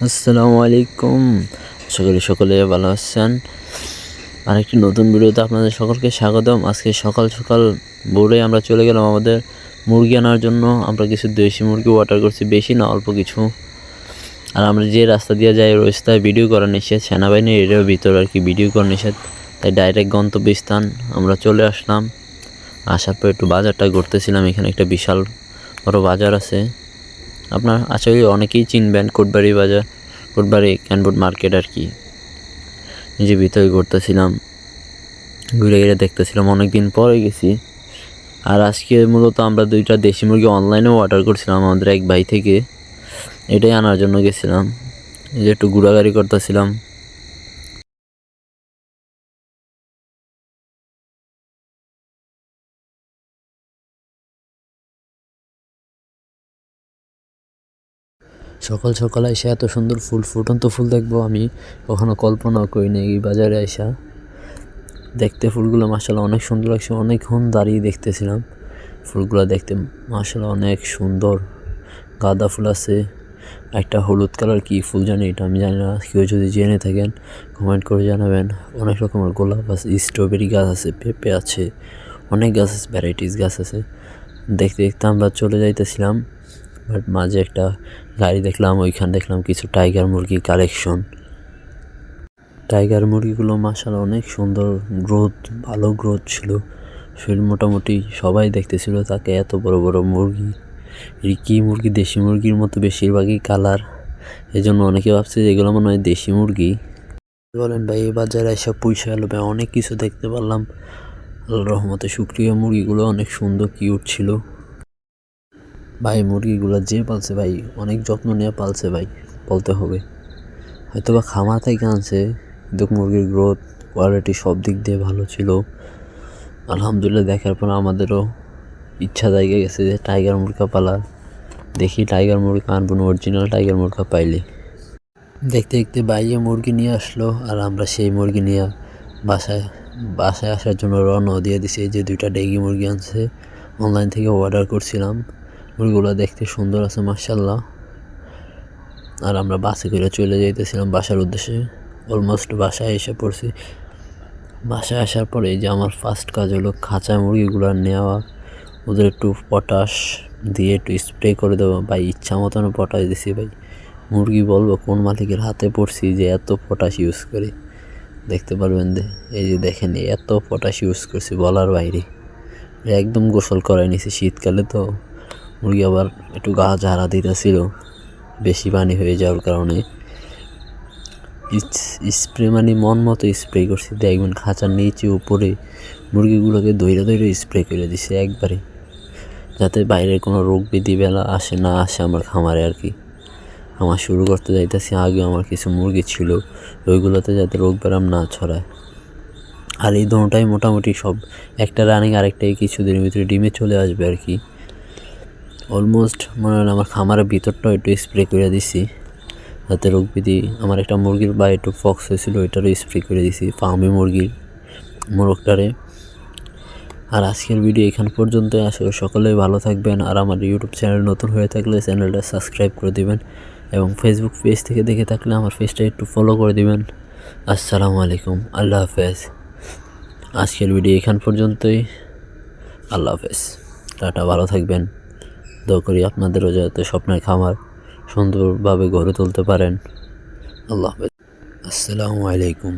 আসসালামু আলাইকুম। আশা করি সকলে ভালো আছেন। আরেকটি নতুন ভিডিওতে আপনাদের সকলকে স্বাগতম। আজকে সকাল সকাল ভোরে আমরা চলে গেলাম আমাদের মুরগি আনার জন্য। আমরা কিছু দেশি মুরগি অর্ডার করছি, বেশি না অল্প কিছু। আর আমরা যে রাস্তা দিয়ে যাই ওই রাস্তায় ভিডিও করা নিষেধ, সেনাবাহিনীর এরিয়ার ভিতরে আর কি ভিডিও করা নিষেধ, তাই ডাইরেক্ট গন্তব্যস্থান আমরা চলে আসলাম। আসার পর একটু বাজারটা ঘুরতেছিলাম। এখানে একটা বিশাল বড় বাজার আছে, আপনার আশা করি অনেকেই চিনবেন, কোটবাড়ি বাজার, কোটবাড়ি ক্যানবোর্ড মার্কেট আর কি। নিজে ভিতরে ঘুরতেছিলাম, ঘুরে ঘুরে দেখতেছিলাম, অনেক দিন পরে গেছি। আর আজকে মূলত আমরা 2টা দেশি মুরগি অনলাইনেও অর্ডার করছিলাম আমাদের এক ভাই থেকে, এটাই আনার জন্য গেছিলাম। এই যে একটু ঘোরাঘুরি করতেছিলাম। সকাল সকাল এসে এত সুন্দর ফুটন্ত ফুল দেখবো আমি কখনো কল্পনাও করিনি। এই বাজারে এসা দেখতে ফুলগুলো মাশাআল্লাহ অনেক সুন্দর লাগছে। অনেকক্ষণ দাঁড়িয়ে দেখতেছিলাম ফুলগুলো, দেখতে মাশাআল্লাহ অনেক সুন্দর। গাঁদা ফুল আছে, একটা হলুদ কালার কি ফুল জানি, এটা আমি জানি না, কেউ যদি জেনে থাকেন কমেন্ট করে জানাবেন। অনেক রকমের গোলাপ আছে, স্ট্রবেরি গাছ আছে, পেঁপে আছে, অনেক গাছ আছে, ভ্যারাইটিস গাছ আছে। দেখতে দেখতে আমরা চলে যাইতেছিলাম, বাট মাঝে একটা গাড়ি দেখলাম, ওইখানে দেখলাম কিছু টাইগার মুরগি কালেকশন। টাইগার মুরগিগুলো মাশাআল্লাহ অনেক সুন্দর, ভালো গ্রোথ ছিল। শরীর মোটামুটি সবাই দেখতেছিল তাকে। এত বড় বড় মুরগি, কি মুরগি, দেশি মুরগির মতো বেশিরভাগই কালার, এই জন্য অনেকে ভাবছে যে এগুলো মনে হয় দেশি মুরগি। বলেন ভাই, এই বাজারে এসে পয়সা এলো ভাই, অনেক কিছু দেখতে পারলাম আল্লাহর রহমতে। শুকরিয়া, মুরগিগুলো অনেক সুন্দর কিউট ছিল ভাই। মুরগিগুলো যে পালছে ভাই অনেক যত্ন নিয়ে পালছে ভাই, বলতে হবে। হয়তো বা খামার থেকে আনছে, কিন্তু মুরগির গ্রোথ, কোয়ালিটি সব দিক দিয়ে ভালো ছিল আলহামদুলিল্লাহ। দেখার পর আমাদেরও ইচ্ছা জায়গা গেছে যে টাইগার মুরগা পালার। দেখি টাইগার মুরগা আনবো, অরিজিনাল টাইগার মুরগা পাইলে। দেখতে দেখতে বাইয়ে মুরগি নিয়ে আসলো, আর আমরা সেই মুরগি নিয়ে বাসায় আসার জন্য রওনা দিয়ে দিছি। এই যে 2টা ডেগি মুরগি আনছে, অনলাইন থেকে অর্ডার করছিলাম। মুরগিগুলো দেখতে সুন্দর আছে মাশাআল্লাহ। আর আমরা বাসে করে চলে যাইতেছিলাম বাসার উদ্দেশ্যে। অলমোস্ট বাসায় এসে পড়ছি। বাসায় আসার পরে এই যে আমার ফার্স্ট কাজ হলো খাঁচা মুরগিগুলো নেওয়া, ওদের একটু পটাশ দিয়ে একটু স্প্রে করে দেবো ভাই। ইচ্ছা মতন পটাশ দিছি ভাই। মুরগি বলবো কোন মালিকের হাতে পড়ছি যে এত পটাশ ইউজ করে, দেখতে পারবেন। এই যে দেখেন এত পটাশ ইউজ করছি বলার বাইরে। একদম গোসল করাই নিছি, শীতকালে তো মুরগি আবার একটু গা ঝাড়া দিতেছিল বেশি পানি হয়ে যাওয়ার কারণে। স্প্রে মানে মন মতো স্প্রে করছি, দেখবেন খাঁচার নিচে উপরে মুরগিগুলোকে দইরা দইরা স্প্রে করে দিছে একবারে, যাতে বাইরের কোনো রোগ ব্যাধি বেলা আসে আমার খামারে আর কি। আমার শুরু করতে যাইতেছি, আগে আমার কিছু মুরগি ছিল, ওইগুলোতে যাতে রোগ ব্যারাম না ছড়ায়। আর এই দোনোটাই মোটামুটি সব, একটা রানিং, আরেকটাই কিছুদিনের ভিতরে ডিমে চলে আসবে আর কি। অলমোস্ট মনে হয় আমার খামারের ভিতরটাও একটু স্প্রে করে দিছি, যাতে রোগ ব্যাধি। আমার একটা মুরগির বা একটু ফক্স হয়েছিল, ওইটারও স্প্রে করে দিছি, ফার্মি মুরগির মোরগটারে। আর আজকের ভিডিও এখান পর্যন্তই। আসলে সকলেই ভালো থাকবেন। আর আমার ইউটিউব চ্যানেল নতুন হয়ে থাকলে চ্যানেলটা সাবস্ক্রাইব করে দিবেন, এবং ফেসবুক পেজ থেকে দেখে থাকলে আমার পেজটা একটু ফলো করে দিবেন। আসসালামু আলাইকুম, আল্লাহ হাফেজ। আজকের ভিডিও এখান পর্যন্তই, আল্লাহ হাফেজ, টাটা, ভালো থাকবেন। দোয়া করি আপনাদেরও যাতে স্বপ্নের খামার সুন্দরভাবে গড়ে তুলতে পারেন। আল্লাহ হাফেজ, আসসালামু আলাইকুম।